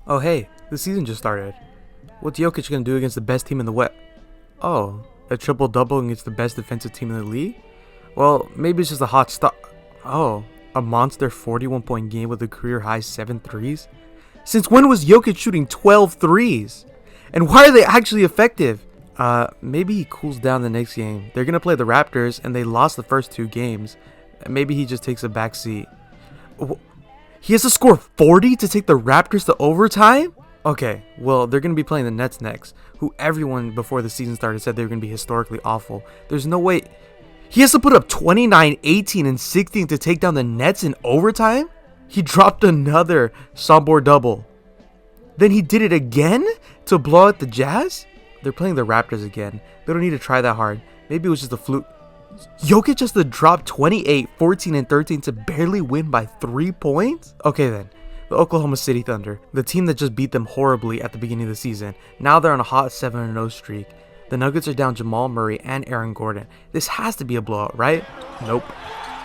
Oh hey, the season just started. What's Jokic gonna do against the best team in the West? Oh, a triple-double against the best defensive team in the league? Well, maybe it's just a hot start. Oh, a monster 41-point game with a career-high 7 threes? Since when was Jokic shooting 12 threes? And why are they actually effective? Maybe he cools down the next game. They're gonna play the Raptors, and they lost the first 2 games. Maybe he just takes a back seat. He has to score 40 to take the Raptors to overtime? Okay, well, they're going to be playing the Nets next, who everyone before the season started said they were going to be historically awful. There's no way. He has to put up 29, 18, and 16 to take down the Nets in overtime? He dropped another sophomore double. Then he did it again to blow out the Jazz? They're playing the Raptors again. They don't need to try that hard. Maybe it was just a fluke. Jokic has to drop 28, 14, and 13 to barely win by 3 points? Okay then, the Oklahoma City Thunder, the team that just beat them horribly at the beginning of the season. Now they're on a hot 7-0 streak. The Nuggets are down Jamal Murray and Aaron Gordon. This has to be a blowout, right? Nope.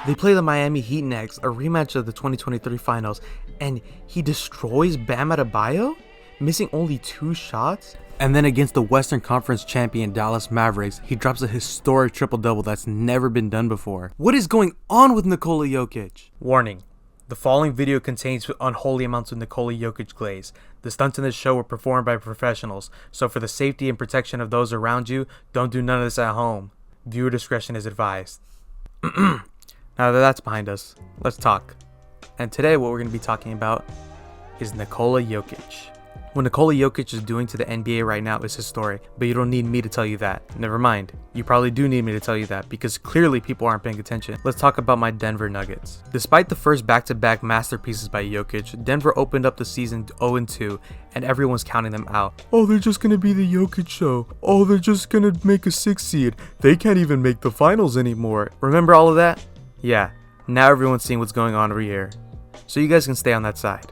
They play the Miami Heat next, a rematch of the 2023 finals, and he destroys Bam Adebayo, missing only 2 shots? And then against the Western Conference champion Dallas Mavericks, he drops a historic triple-double that's never been done before. What is going on with Nikola Jokic? Warning. The following video contains unholy amounts of Nikola Jokic glaze. The stunts in this show were performed by professionals, so for the safety and protection of those around you, don't do none of this at home. Viewer discretion is advised. Now that that's behind us, let's talk. And today what we're going to be talking about is Nikola Jokic. What Nikola Jokic is doing to the NBA right now is historic, but you don't need me to tell you that. Never mind, you probably do need me to tell you that because clearly people aren't paying attention. Let's talk about my Denver Nuggets. Despite the first back-to-back masterpieces by Jokic, Denver opened up the season 0-2 and everyone's counting them out. Oh, they're just gonna be the Jokic show. Oh, they're just gonna make a 6th seed. They can't even make the finals anymore. Remember all of that? Yeah, now everyone's seeing what's going on over here. So you guys can stay on that side.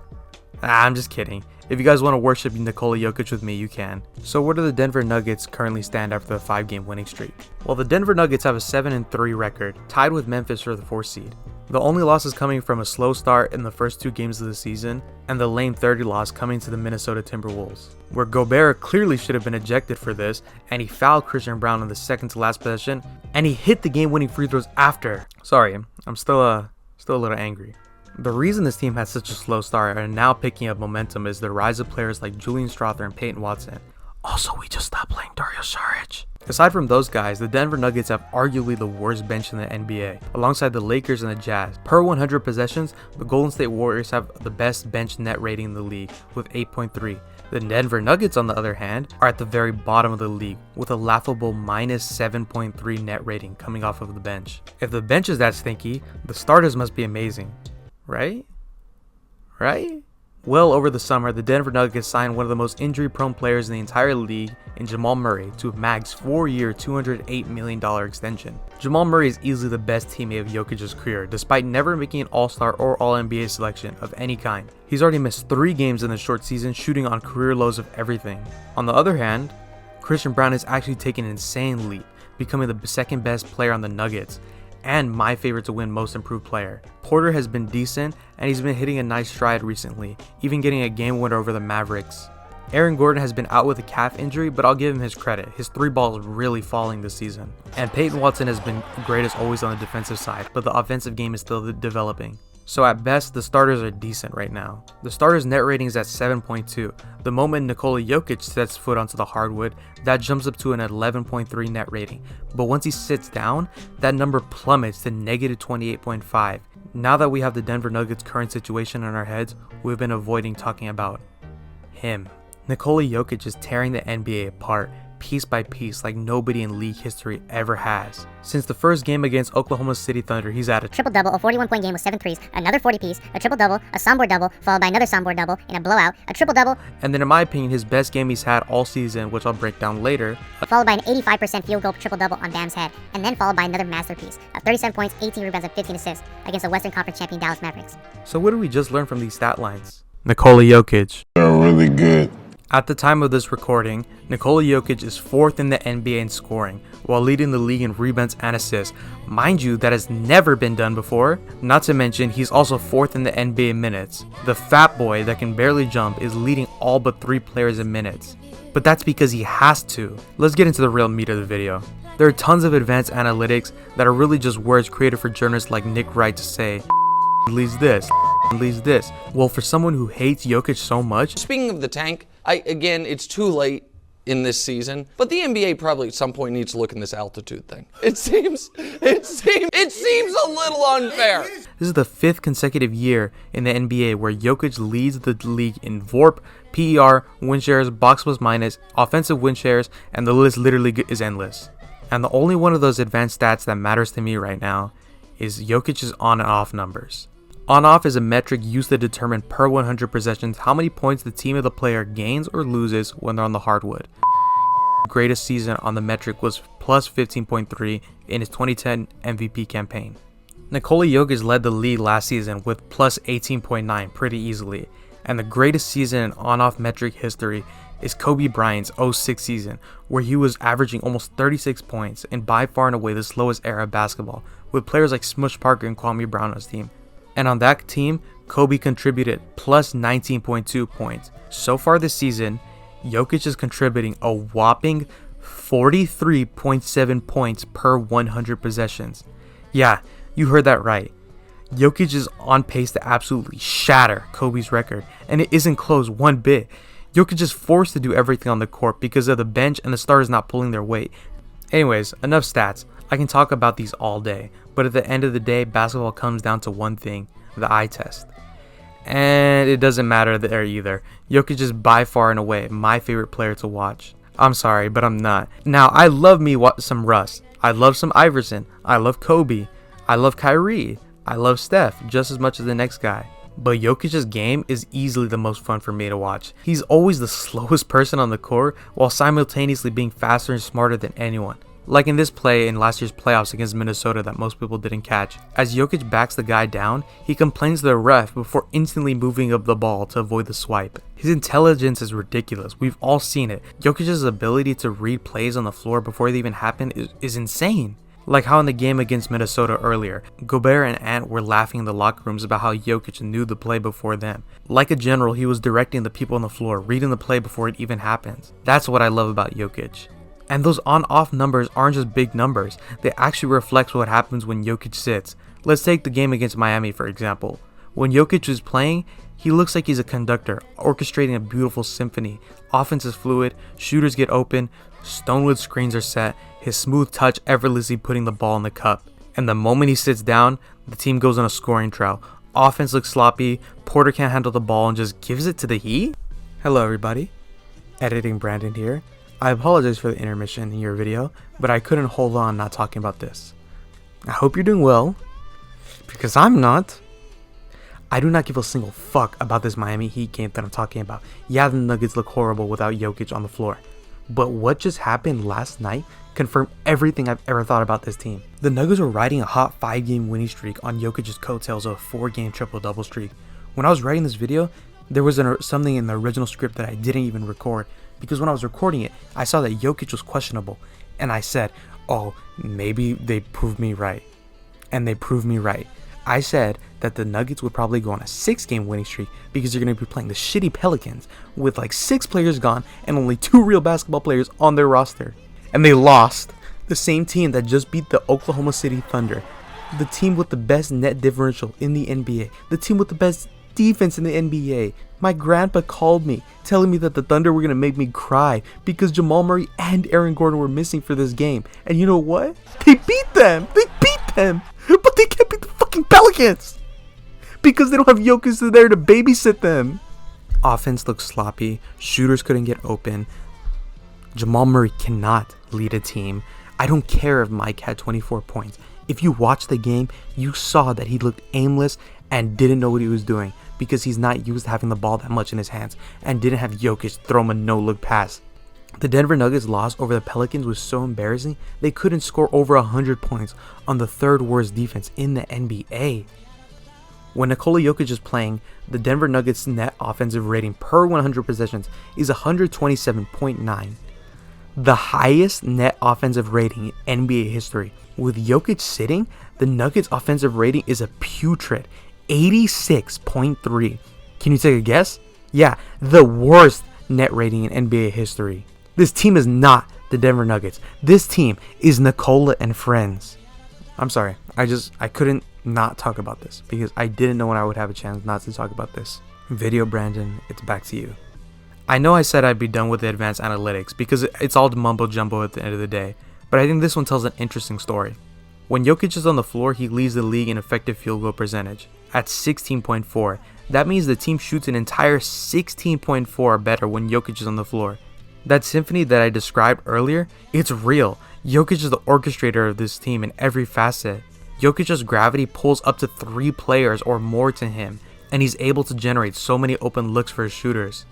I'm just kidding. If you guys want to worship Nikola Jokic with me, you can. So where do the Denver Nuggets currently stand after the 5-game winning streak? Well, the Denver Nuggets have a 7-3 record, tied with Memphis for the 4th seed. The only losses coming from a slow start in the first 2 games of the season, and the lame 30 loss coming to the Minnesota Timberwolves, where Gobert clearly should have been ejected for this, and he fouled Christian Brown on the second to last possession, and he hit the game-winning free throws after. Sorry, I'm still a little angry. The reason this team had such a slow start and now picking up momentum is the rise of players like Julian Strawther and Peyton Watson. Also, we just stopped playing Dario Saric. Aside from those guys, the Denver Nuggets have arguably the worst bench in the NBA, alongside the Lakers and the Jazz. Per 100 possessions, the Golden State Warriors have the best bench net rating in the league with 8.3. The Denver Nuggets, on the other hand, are at the very bottom of the league with a laughable minus 7.3 net rating coming off of the bench. If the bench is that stinky, the starters must be amazing. Right? Well, over the summer, the Denver Nuggets signed one of the most injury-prone players in the entire league in Jamal Murray to a max 4-year, $208 million extension. Jamal Murray is easily the best teammate of Jokic's career, despite never making an All-Star or All-NBA selection of any kind. He's already missed 3 games in the short season, shooting on career lows of everything. On the other hand, Christian Brown has actually taken an insane leap, becoming the second best player on the Nuggets, and my favorite to win most improved player. Porter has been decent and he's been hitting a nice stride recently, even getting a game winner over the Mavericks. Aaron Gordon has been out with a calf injury, but I'll give him his credit. His 3 ball is really falling this season. And Peyton Watson has been great as always on the defensive side, but the offensive game is still developing. So at best, the starters are decent right now. The starters' net rating is at 7.2. The moment Nikola Jokic sets foot onto the hardwood, that jumps up to an 11.3 net rating. But once he sits down, that number plummets to negative 28.5. Now that we have the Denver Nuggets' current situation in our heads, we've been avoiding talking about him. Nikola Jokic is tearing the NBA apart, piece by piece, like nobody in league history ever has. Since the first game against Oklahoma City Thunder, he's at a triple-double, a 41-point game with 7 threes, another 40-piece, a triple-double, a sophomore double, followed by another sophomore double, in a blowout, a triple-double, and then in my opinion, his best game he's had all season, which I'll break down later, followed by an 85% field goal triple-double on Bam's head, and then followed by another masterpiece of 37 points, 18 rebounds, and 15 assists against the Western Conference champion Dallas Mavericks. So what did we just learn from these stat lines? Nikola Jokic. They're really good. At the time of this recording, Nikola Jokic is 4th in the NBA in scoring, while leading the league in rebounds and assists. Mind you, that has never been done before. Not to mention, he's also 4th in the NBA minutes. The fat boy that can barely jump is leading all but 3 players in minutes. But that's because he has to. Let's get into the real meat of the video. There are tons of advanced analytics that are really just words created for journalists like Nick Wright to say, leads this, leads this. Well, for someone who hates Jokic so much. Speaking of the tank, again, it's too late in this season, but the NBA probably at some point needs to look in this altitude thing. It seems a little unfair. This is the 5th consecutive year in the NBA where Jokic leads the league in VORP, PER, win shares, box plus minus, offensive win shares, and the list literally is endless. And the only one of those advanced stats that matters to me right now is Jokic's on and off numbers. On-off is a metric used to determine per 100 possessions how many points the team of the player gains or loses when they're on the hardwood. Greatest season on the metric was plus 15.3 in his 2010 MVP campaign. Nikola Jokic led the league last season with plus 18.9 pretty easily, and the greatest season in on-off metric history is Kobe Bryant's 06 season, where he was averaging almost 36 points and by far and away the slowest era of basketball, with players like Smush Parker and Kwame Brown on his team. And on that team, Kobe contributed plus 19.2 points. So far this season, Jokic is contributing a whopping 43.7 points per 100 possessions. Yeah, you heard that right. Jokic is on pace to absolutely shatter Kobe's record, and it isn't close one bit. Jokic is forced to do everything on the court because of the bench and the starters not pulling their weight. Anyways, enough stats. I can talk about these all day, but at the end of the day, basketball comes down to one thing, the eye test. And it doesn't matter there either. Jokic is by far and away my favorite player to watch. I'm sorry, but I'm not. Now, I love me some Russ. I love some Iverson. I love Kobe. I love Kyrie. I love Steph just as much as the next guy. But Jokic's game is easily the most fun for me to watch. He's always the slowest person on the court while simultaneously being faster and smarter than anyone. Like in this play in last year's playoffs against Minnesota that most people didn't catch. As Jokic backs the guy down, he complains to the ref before instantly moving up the ball to avoid the swipe. His intelligence is ridiculous. We've all seen it. Jokic's ability to read plays on the floor before they even happen is insane. Like how in the game against Minnesota earlier, Gobert and Ant were laughing in the locker rooms about how Jokic knew the play before them. Like a general, he was directing the people on the floor, reading the play before it even happens. That's what I love about Jokic. And those on-off numbers aren't just big numbers, they actually reflect what happens when Jokic sits. Let's take the game against Miami for example. When Jokic is playing, he looks like he's a conductor, orchestrating a beautiful symphony. Offense is fluid, shooters get open, stonewood screens are set, his smooth touch effortlessly putting the ball in the cup. And the moment he sits down, the team goes on a scoring drought. Offense looks sloppy, Porter can't handle the ball and just gives it to the Heat? Hello everybody, editing Brandon here. I apologize for the intermission in your video, but I couldn't hold on not talking about this. I hope you're doing well, because I'm not. I do not give a single fuck about this Miami Heat game that I'm talking about. Yeah, the Nuggets look horrible without Jokic on the floor. But what just happened last night confirmed everything I've ever thought about this team. The Nuggets were riding a hot 5-game winning streak on Jokic's coattails of a 4-game triple-double streak. When I was writing this video, there was something in the original script that I didn't even record. Because when I was recording it, I saw that Jokic was questionable. And I said, oh, maybe they proved me right. And they proved me right. I said that the Nuggets would probably go on a 6-game winning streak because they're going to be playing the shitty Pelicans with like 6 players gone and only 2 real basketball players on their roster. And they lost. The same team that just beat the Oklahoma City Thunder. The team with the best net differential in the NBA. The team with the best defense in the NBA. My grandpa called me telling me that the Thunder were going to make me cry because Jamal Murray and Aaron Gordon were missing for this game. And you know what? They beat them. They beat them. But they can't beat the fucking Pelicans because they don't have Jokic there to babysit them. Offense looks sloppy. Shooters couldn't get open. Jamal Murray cannot lead a team. I don't care if Mike had 24 points. If you watched the game, you saw that he looked aimless and didn't know what he was doing because he's not used to having the ball that much in his hands and didn't have Jokic throw him a no-look pass. The Denver Nuggets loss over the Pelicans was so embarrassing, they couldn't score over 100 points on the 3rd worst defense in the NBA. When Nikola Jokic is playing, the Denver Nuggets net offensive rating per 100 possessions is 127.9. the highest net offensive rating in NBA history. With Jokic sitting, the Nuggets offensive rating is a putrid 86.3. Can you take a guess? Yeah, the worst net rating in NBA history. This team is not the Denver Nuggets. This team is Nikola and friends. I'm sorry. I couldn't not talk about this because I didn't know when I would have a chance not to talk about this. Video Brandon, it's back to you. I know I said I'd be done with the advanced analytics because it's all mumbo jumbo at the end of the day, but I think this one tells an interesting story. When Jokic is on the floor, he leads the league in effective field goal percentage at 16.4. That means the team shoots an entire 16.4 better when Jokic is on the floor. That symphony that I described earlier, it's real. Jokic is the orchestrator of this team in every facet. Jokic's gravity pulls up to 3 players or more to him, and he's able to generate so many open looks for his shooters.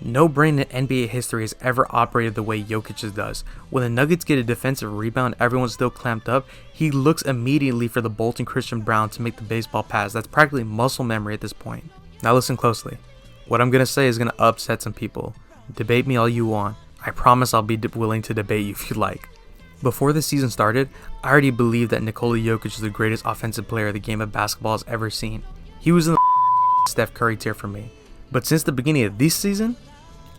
No brain in NBA history has ever operated the way Jokic's does. When the Nuggets get a defensive rebound, everyone's still clamped up, he looks immediately for the bolting Christian Brown to make the baseball pass. That's practically muscle memory at this point. Now listen closely. What I'm going to say is going to upset some people. Debate me all you want. I promise I'll be willing to debate you if you like. Before the season started, I already believed that Nikola Jokic is the greatest offensive player the game of basketball has ever seen. He was in the Steph Curry tier for me. But since the beginning of this season,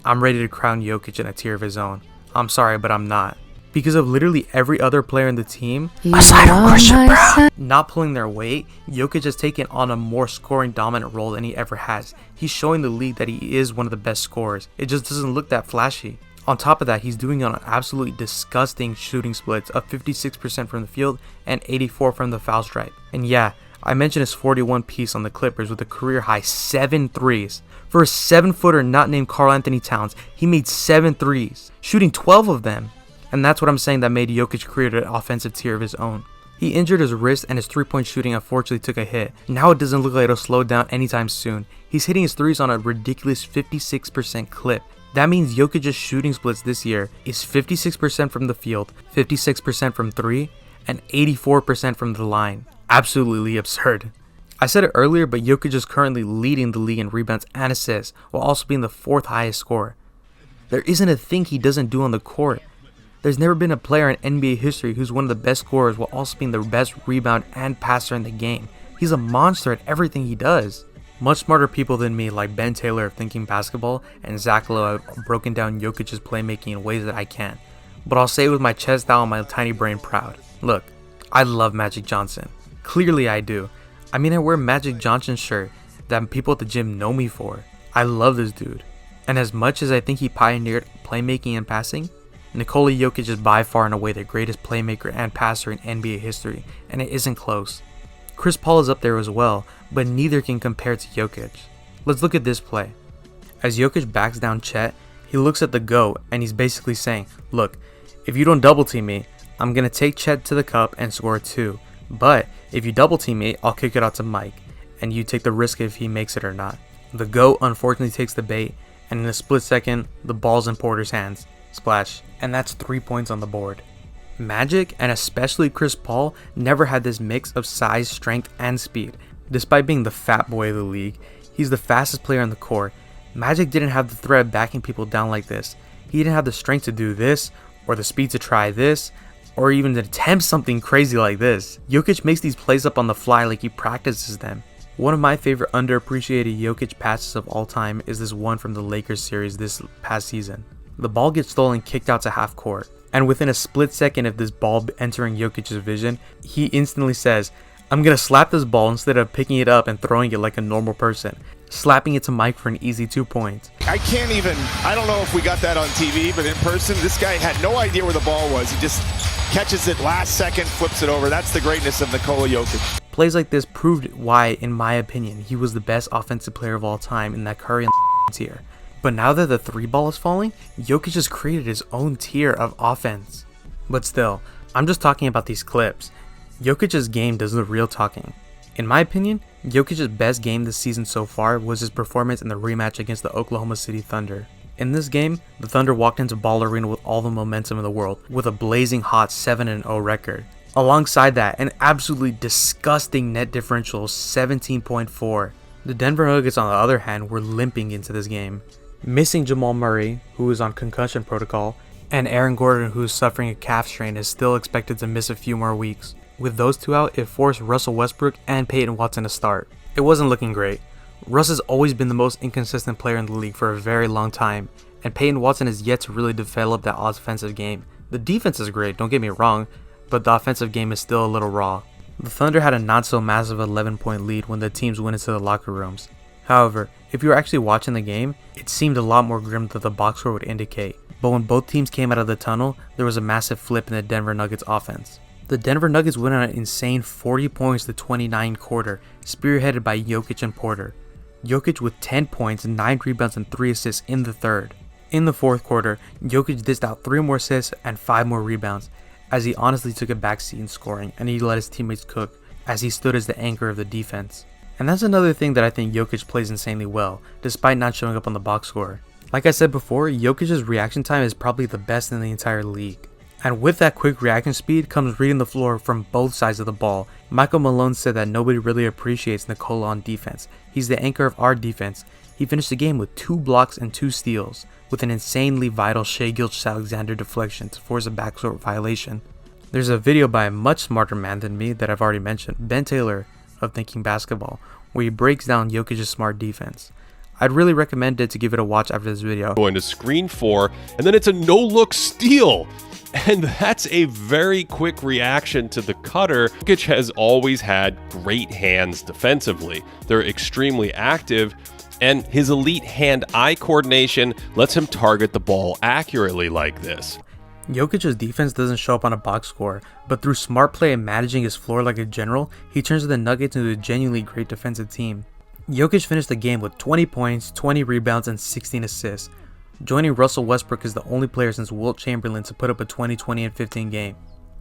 I'm ready to crown Jokic in a tier of his own. I'm sorry, but I'm not. Because of literally every other player in the team, aside from Christian Brown, not pulling their weight, Jokic has taken on a more scoring dominant role than he ever has. He's showing the league that he is one of the best scorers. It just doesn't look that flashy. On top of that, he's doing it on an absolutely disgusting shooting splits of 56% from the field and 84% from the foul stripe. And yeah, I mentioned his 41 piece on the Clippers with a career high 7 threes. For a 7-footer not named Karl Anthony Towns, he made 7 threes, shooting 12 of them. And that's what I'm saying that made Jokic create an offensive tier of his own. He injured his wrist and his 3-point shooting unfortunately took a hit. Now it doesn't look like it'll slow down anytime soon. He's hitting his threes on a ridiculous 56% clip. That means Jokic's shooting splits this year is 56% from the field, 56% from 3, and 84% from the line. Absolutely absurd. I said it earlier, but Jokic is currently leading the league in rebounds and assists, while also being the 4th highest scorer. There isn't a thing he doesn't do on the court. There's never been a player in NBA history who's one of the best scorers while also being the best rebound and passer in the game. He's a monster at everything he does. Much smarter people than me, like Ben Taylor of Thinking Basketball and Zach Lowe, have broken down Jokic's playmaking in ways that I can't. But I'll say it with my chest out and my tiny brain proud. Look, I love Magic Johnson. Clearly I do. I mean, I wear Magic Johnson's shirt that people at the gym know me for. I love this dude. And as much as I think he pioneered playmaking and passing, Nikola Jokic is by far and away the greatest playmaker and passer in NBA history, and it isn't close. Chris Paul is up there as well, but neither can compare to Jokic. Let's look at this play. As Jokic backs down Chet, he looks at the GOAT and he's basically saying, look, if you don't double team me, I'm going to take Chet to the cup and score 2. But if you double team me, I'll kick it out to Mike, and you take the risk if he makes it or not. The GOAT unfortunately takes the bait, and in a split second, the ball's in Porter's hands. Splash. And that's 3 points on the board. Magic, and especially Chris Paul, never had this mix of size, strength, and speed. Despite being the fat boy of the league, he's the fastest player on the court. Magic didn't have the threat of backing people down like this. He didn't have the strength to do this, or the speed to try this, or even to attempt something crazy like this. Jokic makes these plays up on the fly like he practices them. One of my favorite underappreciated Jokic passes of all time is this one from the Lakers series this past season. The ball gets stolen, kicked out to half court, and within a split second of this ball entering Jokic's vision, he instantly says, I'm gonna slap this ball instead of picking it up and throwing it like a normal person, slapping it to Mike for an easy 2 points. I don't know if we got that on TV, but in person, this guy had no idea where the ball was. He just catches it last second, flips it over. That's the greatness of Nikola Jokic. Plays like this proved why, in my opinion, he was the best offensive player of all time in that Curry and tier. But now that the 3 ball is falling, Jokic has created his own tier of offense. But still, I'm just talking about these clips. Jokic's game does the real talking. In my opinion, Jokic's best game this season so far was his performance in the rematch against the Oklahoma City Thunder. In this game, the Thunder walked into Ball Arena with all the momentum in the world, with a blazing hot 7-0 record. Alongside that, an absolutely disgusting net differential of 17.4. The Denver Nuggets, on the other hand, were limping into this game. Missing Jamal Murray, who was on concussion protocol, And Aaron Gordon, who is suffering a calf strain, is still expected to miss a few more weeks. With those two out, it forced Russell Westbrook and Peyton Watson to start. It wasn't looking great. Russ has always been the most inconsistent player in the league for a very long time, and Peyton Watson has yet to really develop that offensive game. The defense is great, don't get me wrong, but the offensive game is still a little raw. The Thunder had a not so massive 11-point lead when the teams went into the locker rooms. However, if you were actually watching the game, it seemed a lot more grim than the box score would indicate. But when both teams came out of the tunnel, there was a massive flip in the Denver Nuggets offense. The Denver Nuggets went on an insane 40 points to 29 quarter, spearheaded by Jokic and Porter. Jokic with 10 points, 9 rebounds, and 3 assists in the third. In the fourth quarter, Jokic dished out 3 more assists and 5 more rebounds, as he honestly took a backseat in scoring and he let his teammates cook, as he stood as the anchor of the defense. And that's another thing that I think Jokic plays insanely well, despite not showing up on the box score. Like I said before, Jokic's reaction time is probably the best in the entire league. And with that quick reaction speed comes reading the floor from both sides of the ball. Michael Malone said that nobody really appreciates Nikola on defense. He's the anchor of our defense. He finished the game with 2 blocks and 2 steals, with an insanely vital shai gilgeous-alexander deflection to force a backcourt violation. There's a video by a much smarter man than me that I've already mentioned, Ben Taylor of Thinking Basketball, where he breaks down Jokic's smart defense. I'd really recommend it to give it a watch after this video. Going to screen 4, and then it's a no-look steal. And that's a very quick reaction to the cutter. Jokic has always had great hands defensively. They're extremely active, and his elite hand-eye coordination lets him target the ball accurately like this. Jokic's defense doesn't show up on a box score, but through smart play and managing his floor like a general, he turns the Nuggets into a genuinely great defensive team. Jokic finished the game with 20 points, 20 rebounds, and 16 assists. Joining Russell Westbrook is the only player since Wilt Chamberlain to put up a 20, 20, and 15 game.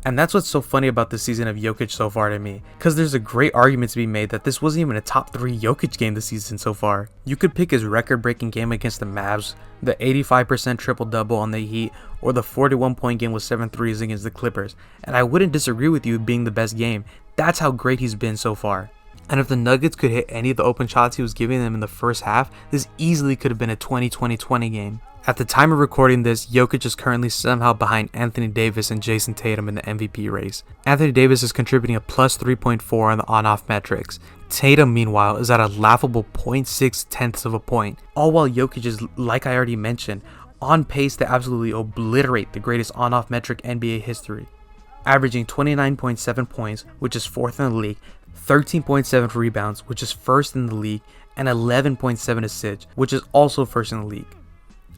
And that's what's so funny about this season of Jokic so far to me, because there's a great argument to be made that this wasn't even a top 3 Jokic game this season so far. You could pick his record-breaking game against the Mavs, the 85% triple-double on the Heat, or the 41-point game with 7 threes against the Clippers, and I wouldn't disagree with you being the best game. That's how great he's been so far. And if the Nuggets could hit any of the open shots he was giving them in the first half, this easily could have been a 20-20-20 game. At the time of recording this, Jokic is currently somehow behind Anthony Davis and Jason Tatum in the MVP race. Anthony Davis is contributing a plus 3.4 on the on-off metrics. Tatum, meanwhile, is at a laughable 0.6 of a point, all while Jokic is, like I already mentioned, on pace to absolutely obliterate the greatest on-off metric NBA history, averaging 29.7 points, which is 4th in the league, 13.7 rebounds, which is 1st in the league, and 11.7 assists, which is also 1st in the league.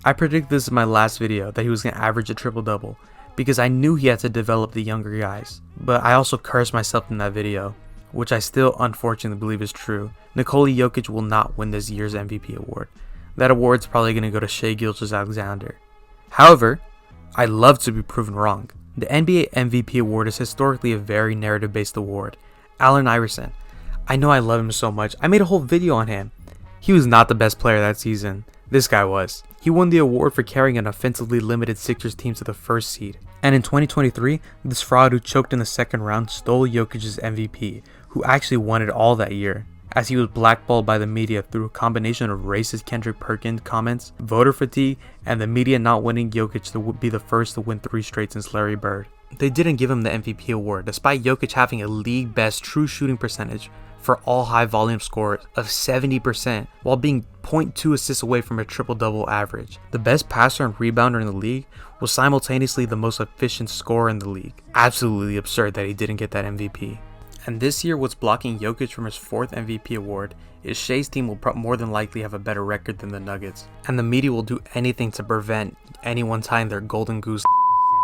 I predicted this in my last video that he was going to average a triple-double because I knew he had to develop the younger guys, but I also cursed myself in that video, which I still unfortunately believe is true. Nikola Jokic will not win this year's MVP award. That award's probably going to go to shai gilgeous-alexander. However, I'd love to be proven wrong. The NBA MVP award is historically a very narrative-based award. Allen Iverson. I know I love him so much. I made a whole video on him. He was not the best player that season. This guy was. He won the award for carrying an offensively limited Sixers team to the 1st seed. And in 2023, this fraud who choked in the 2nd round stole Jokic's MVP, who actually won it all that year, as he was blackballed by the media through a combination of racist Kendrick Perkins comments, voter fatigue, and the media not wanting Jokic to be the first to win 3 straight since Larry Bird. They didn't give him the MVP award, despite Jokic having a league-best true shooting percentage for all high-volume scorers of 70%, while being 0.2 assists away from a triple-double average. The best passer and rebounder in the league was simultaneously the most efficient scorer in the league. Absolutely absurd that he didn't get that MVP. And this year, what's blocking Jokic from his 4th MVP award is Shai's team will more than likely have a better record than the Nuggets, and the media will do anything to prevent anyone tying their golden goose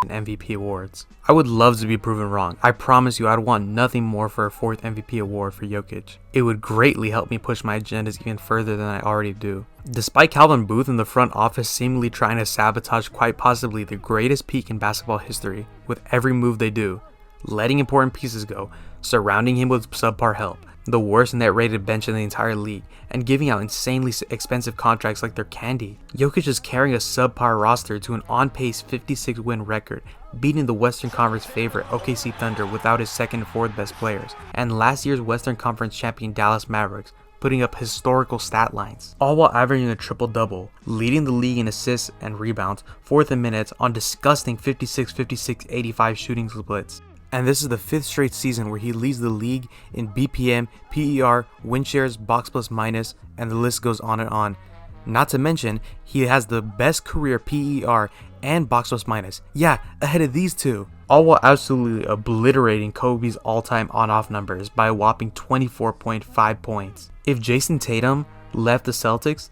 MVP awards. I would love to be proven wrong. I promise you I'd want nothing more for a 4th MVP award for Jokic. It would greatly help me push my agendas even further than I already do. Despite Calvin Booth in the front office seemingly trying to sabotage quite possibly the greatest peak in basketball history with every move they do, letting important pieces go, surrounding him with subpar help, the worst net rated bench in the entire league, and giving out insanely expensive contracts like they're candy, Jokic is carrying a subpar roster to an on-pace 56-win record, beating the Western Conference favorite OKC Thunder without his 2nd and 4th best players, and last year's Western Conference champion Dallas Mavericks, putting up historical stat lines, all while averaging a triple-double, leading the league in assists and rebounds, 4th in minutes on disgusting 56, 56, 85 shooting splits. And this is the 5th straight season where he leads the league in BPM, PER, win shares, box plus minus, and the list goes on and on. Not to mention, he has the best career PER and box plus minus. Yeah, ahead of these two. All while absolutely obliterating Kobe's all-time on-off numbers by a whopping 24.5 points. If Jason Tatum left the Celtics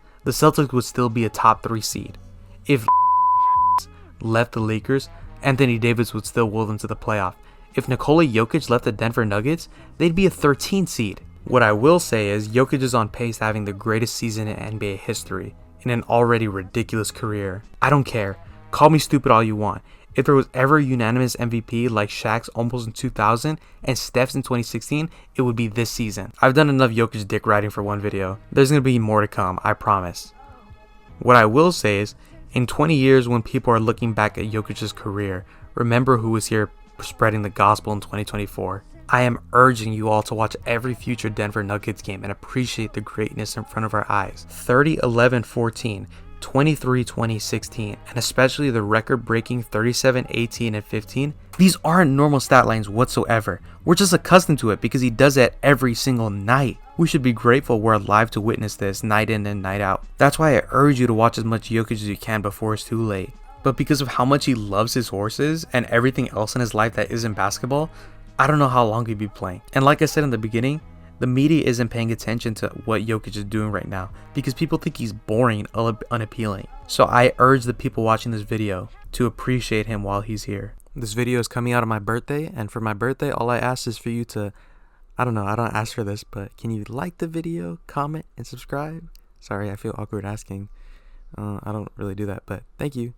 would still be a top 3 seed. If left the Lakers, Anthony Davis would still will them to the playoff. If Nikola Jokic left the Denver Nuggets, they'd be a 13 seed. What I will say is Jokic is on pace to having the greatest season in NBA history in an already ridiculous career. I don't care. Call me stupid all you want. If there was ever a unanimous MVP like Shaq's almost in 2000 and Steph's in 2016, it would be this season. I've done enough Jokic dick riding for one video. There's going to be more to come, I promise. What I will say is, in 20 years when people are looking back at Jokic's career, remember who was here spreading the gospel in 2024. I am urging you all to watch every future Denver Nuggets game and appreciate the greatness in front of our eyes. 30, 11, 14, 23, 20, 16, and especially the record-breaking 37, 18, and 15. These aren't normal stat lines whatsoever. We're just accustomed to it because he does it every single night. We should be grateful we're alive to witness this night in and night out. That's why I urge you to watch as much Jokic as you can before it's too late. But because of how much he loves his horses and everything else in his life that isn't basketball, I don't know how long he'd be playing. And like I said in the beginning, the media isn't paying attention to what Jokic is doing right now because people think he's boring and unappealing. So I urge the people watching this video to appreciate him while he's here. This video is coming out on my birthday, and for my birthday, all I ask is for you to, I don't ask for this, but can you like the video, comment, and subscribe? Sorry, I feel awkward asking. I don't really do that, but thank you.